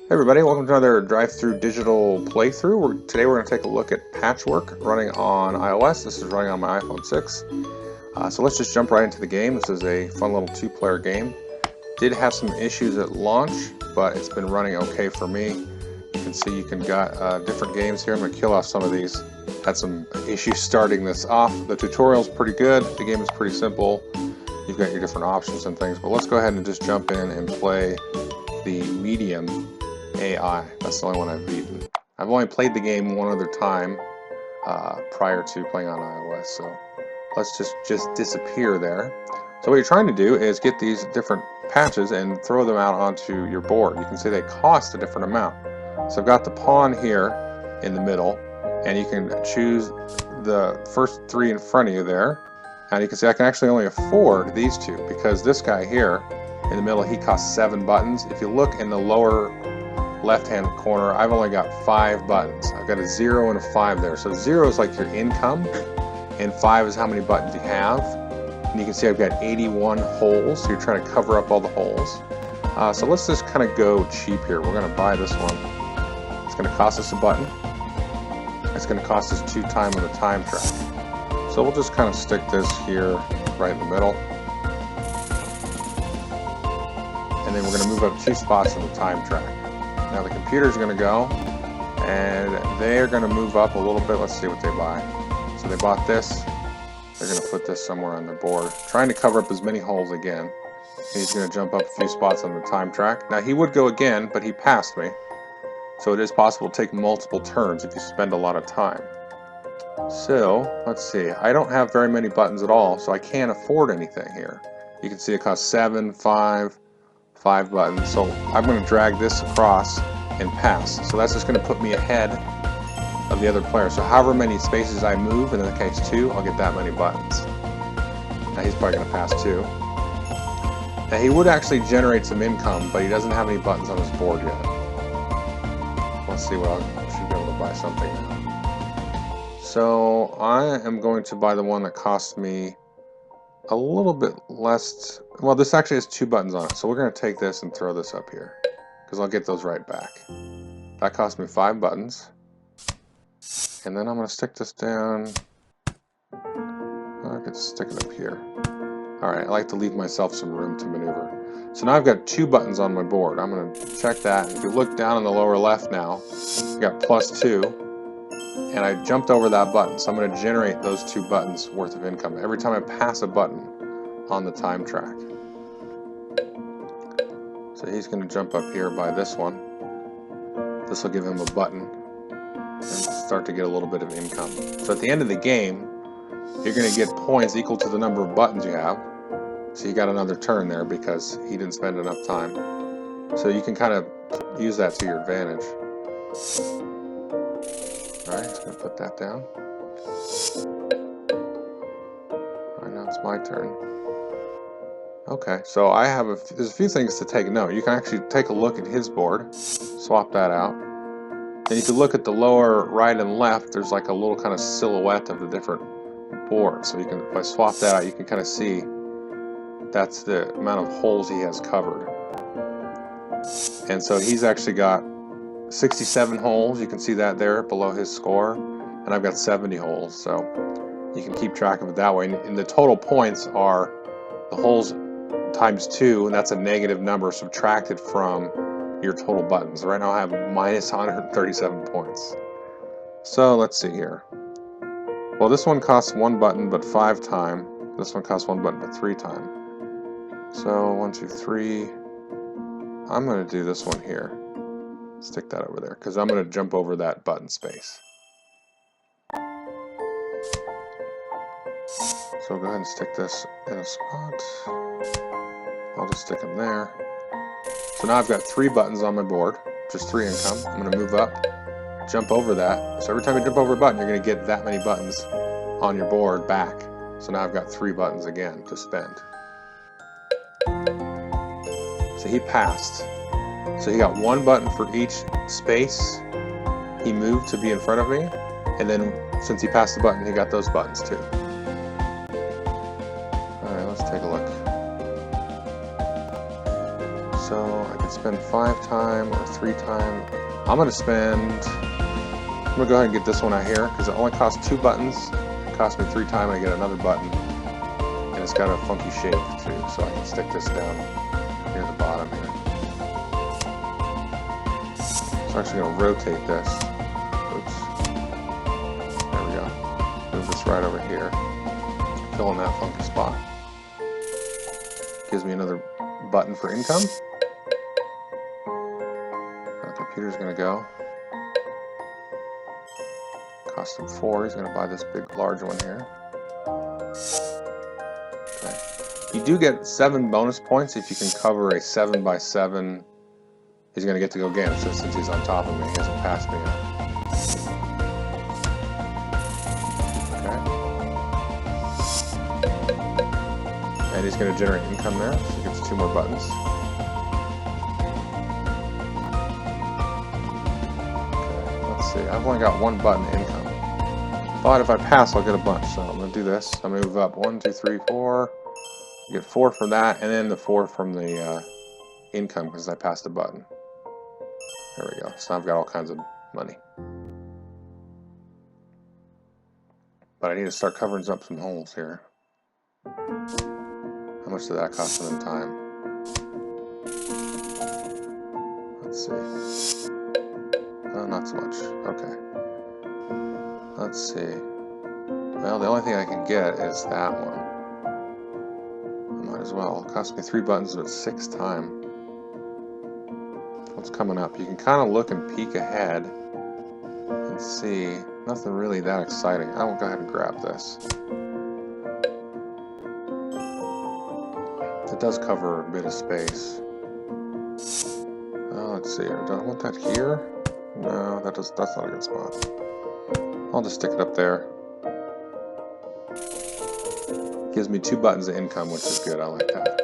Hey everybody, welcome to another drive-through digital playthrough. Today we're going to take a look at Patchwork running on iOS. This is running on my iPhone 6. So let's just jump right into the game. This is a fun little two-player game. Did have some issues at launch, but it's been running okay for me. You can see you can got different games here. I'm going to kill off some of these. Had some issues starting this off. The tutorial's pretty good. The game is pretty simple. You've got your different options and things, but let's go ahead and just jump in and play the medium AI. That's the only one I've beaten. I've only played the game one other time prior to playing on iOS, so let's just disappear there. So what you're trying to do is get these different patches and throw them out onto your board. You can see they cost a different amount. So I've got the pawn here in the middle, and you can choose the first three in front of you there. And you can see I can actually only afford these two because this guy here in the middle, he costs 7 buttons. If you look in the lower left-hand corner, I've only got 5 buttons. I've got a 0 and a 5 there. So 0 is like your income, and 5 is how many buttons you have. And you can see I've got 81 holes, so you're trying to cover up all the holes. So let's just kind of go cheap here. We're going to buy this one. It's going to cost us a button. It's going to cost us 2 time on the time track. So we'll just kind of stick this here right in the middle. And then we're going to move up 2 spots on the time track. Now the computer's going to go, and they're going to move up a little bit. Let's see what they buy. So they bought this. They're going to put this somewhere on the board, trying to cover up as many holes again. And he's going to jump up a few spots on the time track. Now he would go again, but he passed me. So it is possible to take multiple turns if you spend a lot of time. So let's see. I don't have very many buttons at all, so I can't afford anything here. You can see it costs 7, 5 buttons, so I'm going to drag this across and pass. So that's just going to put me ahead of the other player. So however many spaces I move, in the case 2, I'll get that many buttons. Now he's probably going to pass 2. Now he would actually generate some income, but he doesn't have any buttons on his board yet. Let's see what I should be able to buy something now. So I am going to buy the one that costs me a little bit less. Well, this actually has 2 buttons on it, so we're going to take this and throw this up here because I'll get those right back. That cost me 5 buttons, and then I'm going to stick this down. I could stick it up here. Alright, I like to leave myself some room to maneuver. So now I've got 2 buttons on my board. I'm going to check that. If you look down in the lower left now, you got +2. And I jumped over that button, so I'm going to generate those 2 buttons worth of income every time I pass a button on the time track. So he's going to jump up here by this one. This will give him a button and start to get a little bit of income. So at the end of the game, you're going to get points equal to the number of buttons you have. So you got another turn there because he didn't spend enough time. So you can kind of use that to your advantage. Alright, just going to put that down. Alright, now it's my turn. Okay, so I have there's a few things to take note. You can actually take a look at his board, swap that out. Then you can look at the lower right and left, there's like a little kind of silhouette of the different boards. So you can, if I swap that out, you can kind of see that's the amount of holes he has covered. And so he's actually got 67 holes, you can see that there below his score, and I've got 70 holes, so you can keep track of it that way. And the total points are the holes times 2, and that's a negative number subtracted from your total buttons. Right now I have minus 137 points. So let's see here. Well, this one costs 1 button but 5 time. This one costs 1 button but 3 time. So 1, 2, 3. I'm going to do this one here. Stick that over there, because I'm going to jump over that button space. So go ahead and stick this in a spot. I'll just stick them there. So now I've got 3 buttons on my board, just 3 income. I'm going to move up, jump over that. So every time you jump over a button, you're going to get that many buttons on your board back. So now I've got 3 buttons again to spend. So he passed. So he got 1 button for each space he moved to be in front of me, and then since he passed the button, he got those buttons too. Alright, let's take a look. So I can spend 5 time or 3 time. I'm gonna go ahead and get this one out here because it only costs 2 buttons. It costs me 3 time and I get another button. And it's got a funky shape too, so I can stick this down near the bottom here. So I'm actually gonna rotate this. Oops. There we go. Move this right over here. Fill in that funky spot. Gives me another button for income. The computer's going to go. Cost him 4. He's going to buy this big, large one here. Okay. You do get 7 bonus points if you can cover a 7x7. He's going to get to go again, so since he's on top of me, he hasn't passed me yet. And he's going to generate income there, so he gets 2 more buttons. Okay, let's see. I've only got 1 button income. But if I pass, I'll get a bunch. So I'm going to do this. I'm going to move up 1, 2, 3, 4. Get 4 from that, and then the 4 from the income because I passed a button. There we go. So now I've got all kinds of money. But I need to start covering up some holes here. How much did that cost them in time? Let's see. Oh, not so much. Okay. Let's see. Well, the only thing I can get is that one. I might as well. It cost me 3 buttons, but 6 time. What's coming up? You can kind of look and peek ahead and see. Nothing really that exciting. I will go ahead and grab this. It does cover a bit of space. Let's see. Do I want that here? No, that's not a good spot. I'll just stick it up there. Gives me 2 buttons of income, which is good. I like that.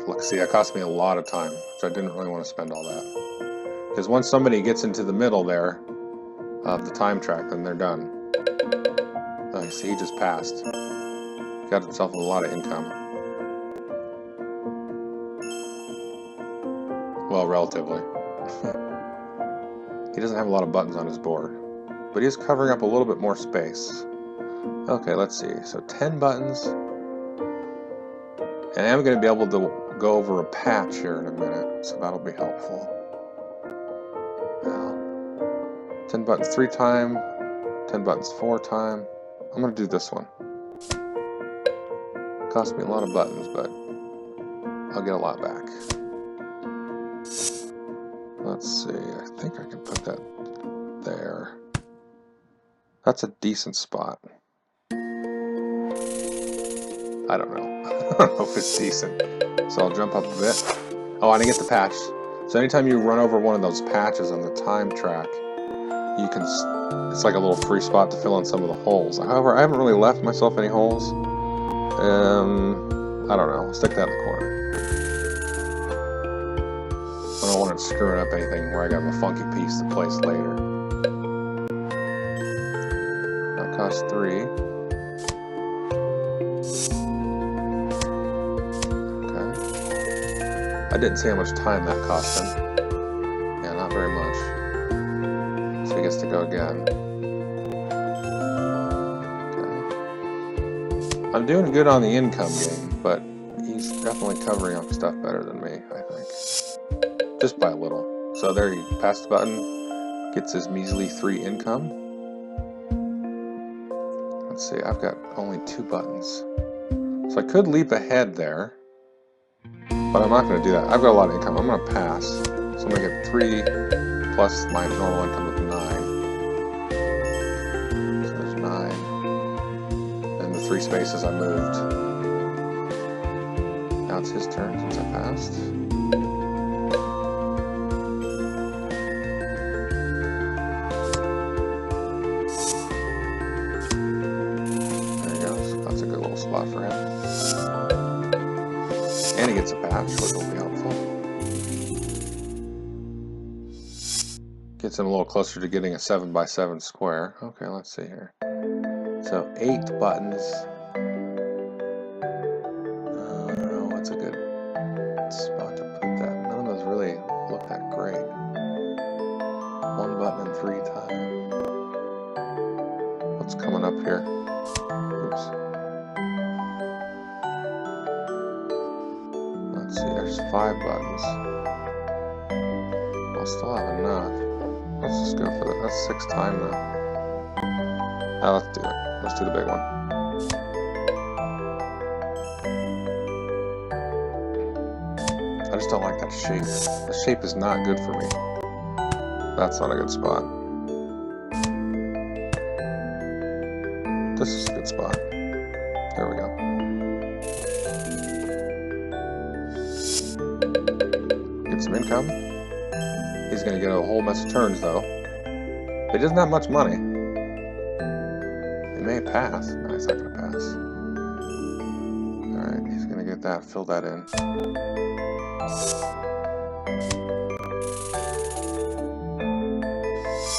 Look, see, that cost me a lot of time, which I didn't really want to spend all that. Because once somebody gets into the middle there of the time track, then they're done. Oh, see, he just passed. Got himself a lot of income. Well, relatively. He doesn't have a lot of buttons on his board, but he is covering up a little bit more space. Okay, let's see. So 10 buttons. And I'm going to be able to go over a patch here in a minute, so that'll be helpful. 10 buttons 3 time, 10 buttons 4 time. I'm going to do this one. Cost me a lot of buttons, but I'll get a lot back. Let's see, I think I can put that there. That's a decent spot. I don't know. I don't know if it's decent. So I'll jump up a bit. Oh, I didn't get the patch. So anytime you run over one of those patches on the time track, you can, it's like a little free spot to fill in some of the holes. However, I haven't really left myself any holes. I don't know. I'll stick that in the corner. I don't want it screwing up anything where I got a funky piece to place later. That costs 3. Okay. I didn't see how much time that cost him. Yeah, not very much. So he gets to go again. Okay. I'm doing good on the income game, but he's definitely covering up stuff better than me, I think. Just by a little. So there he passed the button, gets his measly 3 income. Let's see, I've got only 2 buttons. So I could leap ahead there, but I'm not going to do that. I've got a lot of income. I'm going to pass. So I'm going to get 3 plus my normal income of 9. So there's 9. And the 3 spaces I moved. Now it's his turn since I passed. Spot for him. And he gets a patch, which will be helpful. Gets him a little closer to getting a 7x7 square. Okay, let's see here. So 8 buttons. I don't know what's a good spot to put that. None of those here. Oops. Let's see, there's 5 buttons. I'll still have enough. Let's just go for that. That's 6 time now. Let's do it. Let's do the big one. I just don't like that shape. The shape is not good for me. That's not a good spot. This is a good spot. There we go. Get some income. He's going to get a whole mess of turns, though. But he doesn't have much money. He may pass. No, he's not going to pass. Alright, he's going to get that. Fill that in.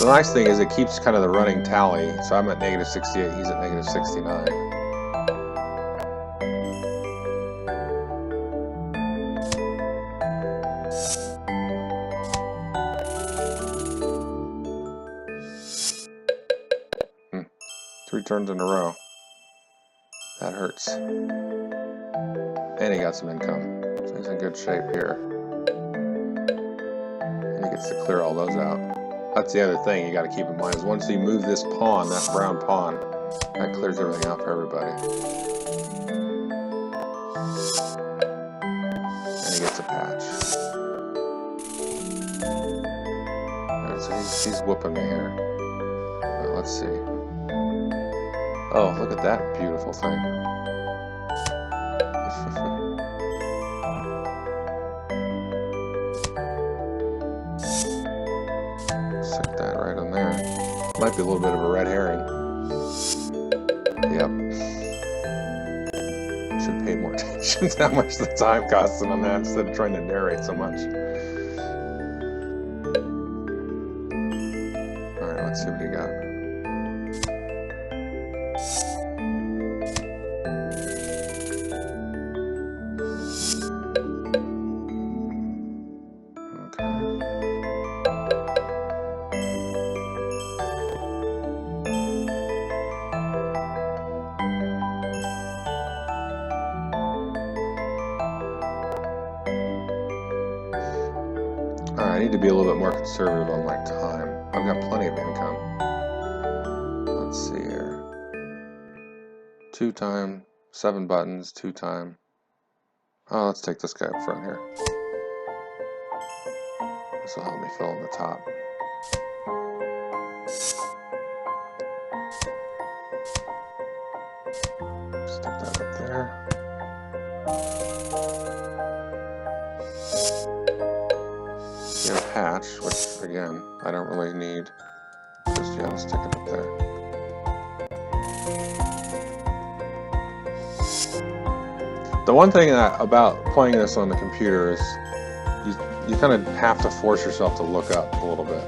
The nice thing is it keeps kind of the running tally. So I'm at negative 68. He's at negative 69. Three turns in a row. That hurts. And he got some income. So he's in good shape here. And he gets to clear all those out. That's the other thing you got to keep in mind is once you move this pawn, that brown pawn, that clears everything out for everybody. And he gets a patch. Alright, so he's whooping me here. Well, let's see. Oh, look at that beautiful thing. Stick that right in there. Might be a little bit of a red herring. Yep. Should have paid more attention to how much the time costs on that instead of trying to narrate so much. Alright, let's see what you got. I need to be a little bit more conservative on my time. I've got plenty of income. Let's see here. 2 time, 7 buttons, 2 time. Oh, let's take this guy up front here. This will help me fill in the top. Stick that up there. Get a patch, which again, I don't really need. Just, yeah, I'll stick it up there. The one thing about playing this on the computer is you kind of have to force yourself to look up a little bit.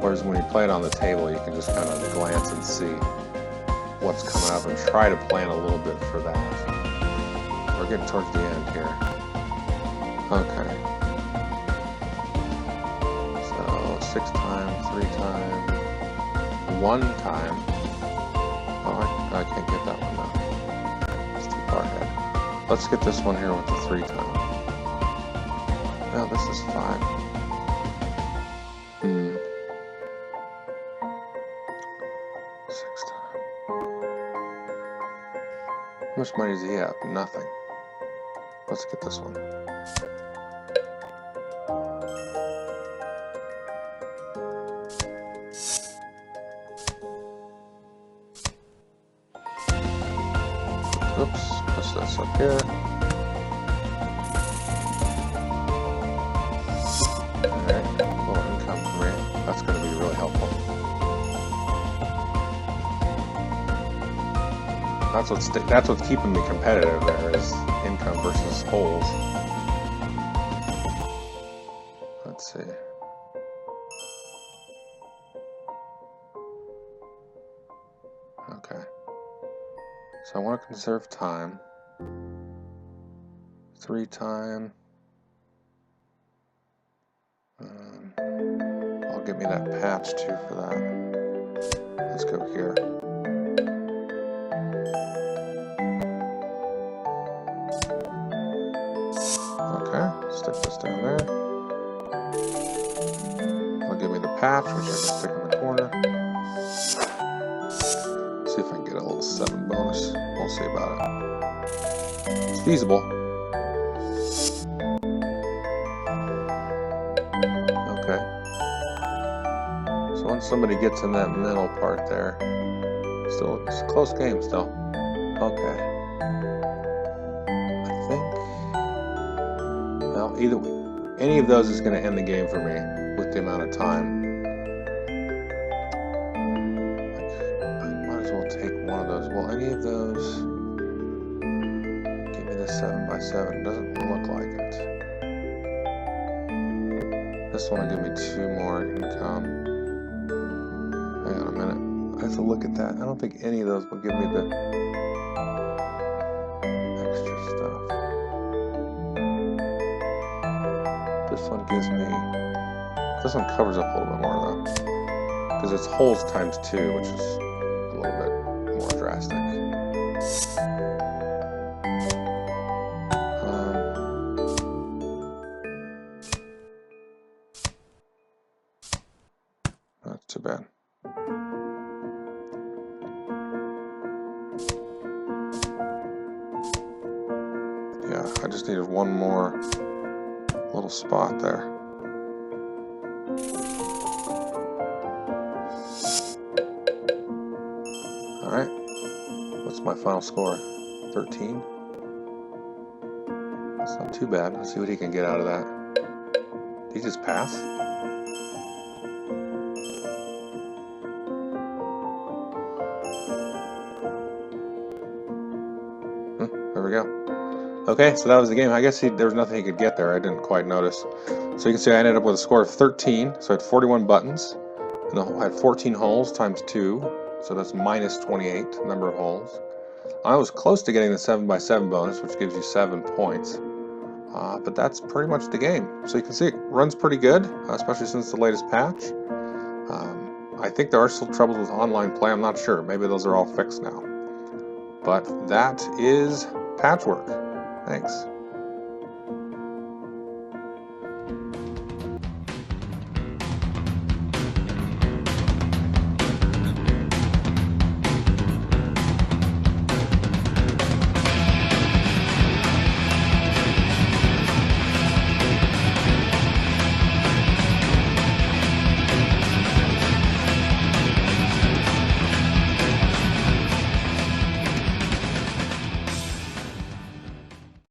Whereas when you play it on the table, you can just kind of glance and see what's coming up and try to plan a little bit for that. We're getting towards the end here. Okay. 6 time, 3 time, 1 time. Oh, I can't get that one now. It's too far ahead. Let's get this one here with the 3 time. No, this is 5. 6 time. How much money does he have? Nothing. Let's get this one. Oops, push this up here. Alright, a little income for me. That's going to be really helpful. That's what's keeping me competitive there is income versus holes. Let's see. Okay. So I want to conserve time. 3 time. I'll give me that patch too for that. Let's go here. Okay, stick this down there. It'll give me the patch, which I can stick in the corner. See if I can get a little 7 bonus. We'll see about it. It's feasible. Okay. So once somebody gets in that middle part there, still, it's a close game still. Okay. I think, well, either way, any of those is going to end the game for me with the amount of time. I might as well take one of those. Will any of those give me the 7x7? Doesn't look like it. This one will give me 2 more income. Hang on a minute. I have to look at that. I don't think any of those will give me the extra stuff. This one gives me... This one covers up a little bit more though. Because it's holes times 2, which is a little bit more drastic. Not too bad. Yeah, I just needed one more little spot there. Alright, what's my final score? 13? That's not too bad. Let's see what he can get out of that. Did he just pass? There we go. Okay, so that was the game. I guess there was nothing he could get there. I didn't quite notice. So you can see I ended up with a score of 13. So I had 41 buttons. And I had 14 holes times 2. So that's minus 28 number of holes. I was close to getting the 7x7 bonus, which gives you 7 points. But that's pretty much the game. So you can see it runs pretty good, especially since the latest patch. I think there are still troubles with online play. I'm not sure. Maybe those are all fixed now. But that is Patchwork. Thanks.